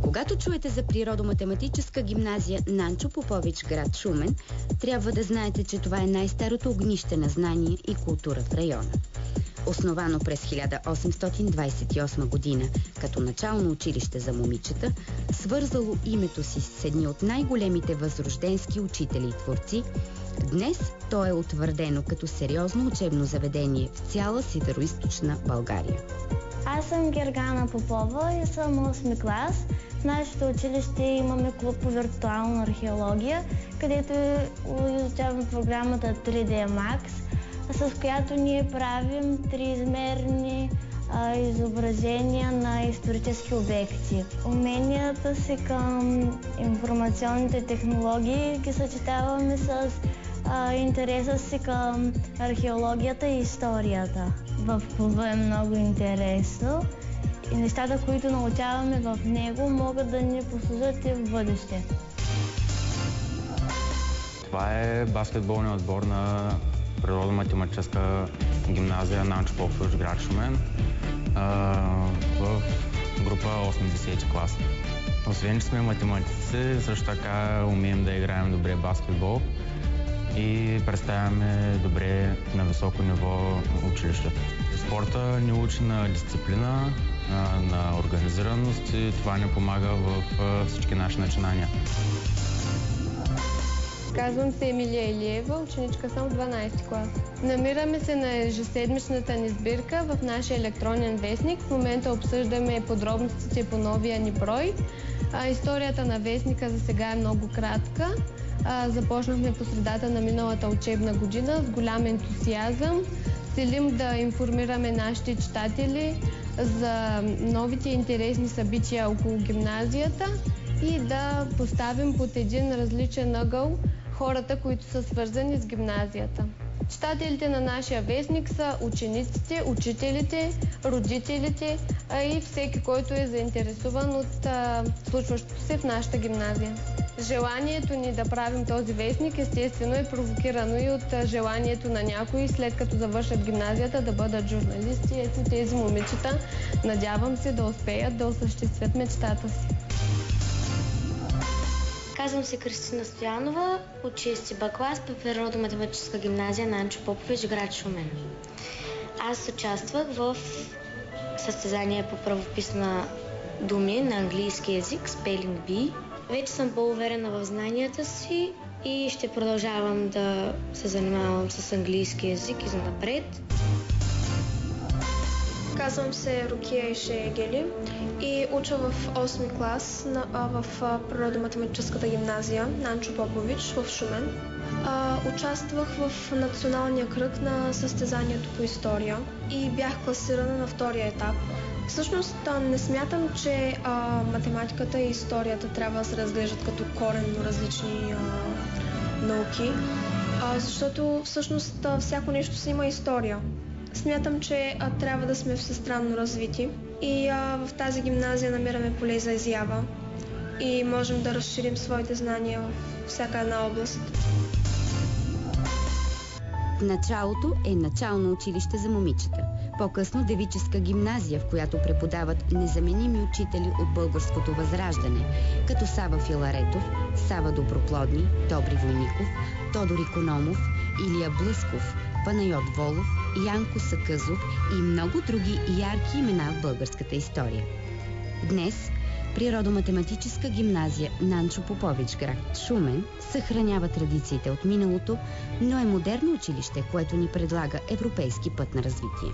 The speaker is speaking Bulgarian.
Когато чуете за природо-математическа гимназия Нанчо Попович, град Шумен, трябва да знаете, че това е най-старото огнище на знание и култура в района. Основано през 1828 година като начално училище за момичета, свързало името си с едни от най-големите възрожденски учители и творци, днес то е утвърдено като сериозно учебно заведение в цяла североизточна България. Аз съм Гергана Попова и съм 8 клас. В нашето училище имаме клуб по виртуална археология, където изучаваме програмата 3D Max, с която ние правим триизмерни изображения на исторически обекти. Уменията си към информационните технологии ги съчетаваме с интереса си към археологията и историята. В клуба е много интересно и нещата, които научаваме в него, могат да ни послужат и в бъдеще. Това е баскетболният отбор на природо-математическа гимназия Нанчо Попович, град Шумен, в група 80 клас. Освен, че сме математици, също така умеем да играем добре баскетбол и представяме добре на високо ниво училището. Спорта ни учи на дисциплина, на организираност и това ни помага в всички наши начинания. Казвам се Емилия Илиева, ученичка съм в 12 клас. Намираме се на ежеседмичната ни сбирка в нашия електронен вестник. В момента обсъждаме подробностите по новия ни брой. Историята на вестника за сега е много кратка. Започнахме по средата на миналата учебна година с голям ентусиазъм. Целим да информираме нашите читатели за новите интересни събития около гимназията и да поставим под един различен ъгъл хората, които са свързани с гимназията. Читателите на нашия вестник са учениците, учителите, родителите, а и всеки, който е заинтересуван от случващото се в нашата гимназия. Желанието ни да правим този вестник естествено е провокирано и от желанието на някои, след като завършат гимназията, да бъдат журналисти. Ето тези момичета, надявам се да успеят да осъществят мечтата си. Казвам се Кристина Стоянова, от 6 Б клас по природо-математическа гимназия Нанчо Попович, град Шумен. Аз участвах в състезание по правопис на думи на английски език, Spelling Bee. Вече съм по-уверена в знанията си и ще продължавам да се занимавам с английски език и занапред. Казвам се Рукия Ишегели и уча в 8 клас в природо-математическата гимназия Нанчо Попович в Шумен. Участвах в националния кръг на състезанието по история и бях класирана на втория етап. Всъщност не смятам, че математиката и историята трябва да се разглеждат като коренно различни науки, защото всъщност всяко нещо си има история. Смятам, че трябва да сме всестранно развити и в тази гимназия намираме поле за изява и можем да разширим своите знания в всяка една област. Началото е начално училище за момичета. По-късно девическа гимназия, в която преподават незаменими учители от българското възраждане, като Сава Филаретов, Сава Доброплодни, Добри Войников, Тодор Икономов, Илия Блъсков, Панайот Волов, Янко Сакъзов и много други ярки имена в българската история. Днес природо-математическа гимназия Нанчо Попович, град Шумен, съхранява традициите от миналото, но е модерно училище, което ни предлага европейски път на развитие.